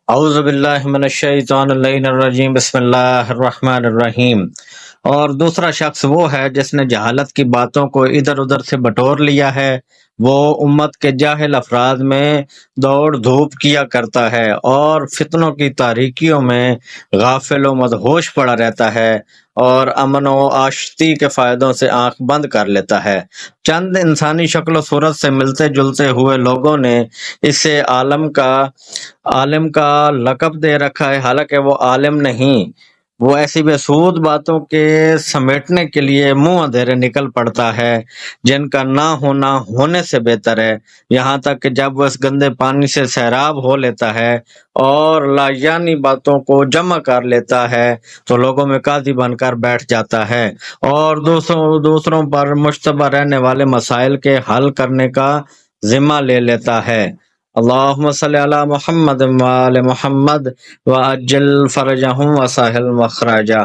اعوذ باللہ من الشیطان اللعین الرجیم، بسم اللہ الرحمن الرحیم۔ اور دوسرا شخص وہ ہے جس نے جہالت کی باتوں کو ادھر ادھر سے بٹور لیا ہے، وہ امت کے جاہل افراد میں دوڑ دھوپ کیا کرتا ہے اور فتنوں کی تاریکیوں میں غافل و مدہوش پڑا رہتا ہے اور امن و آشتی کے فائدوں سے آنکھ بند کر لیتا ہے۔ چند انسانی شکل و صورت سے ملتے جلتے ہوئے لوگوں نے اسے عالم کا لقب دے رکھا ہے، حالانکہ وہ عالم نہیں۔ وہ ایسی بے سود باتوں کے سمیٹنے کے لیے منہ اندھیرے نکل پڑتا ہے جن کا نہ ہونا ہونے سے بہتر ہے، یہاں تک کہ جب وہ اس گندے پانی سے سیراب ہو لیتا ہے اور لایانی باتوں کو جمع کر لیتا ہے تو لوگوں میں قاضی بن کر بیٹھ جاتا ہے اور دوسروں پر مشتبہ رہنے والے مسائل کے حل کرنے کا ذمہ لے لیتا ہے۔ اللہم صلی علی محمد وآل محمد وعجل فرجہم وسہل مخرجہ۔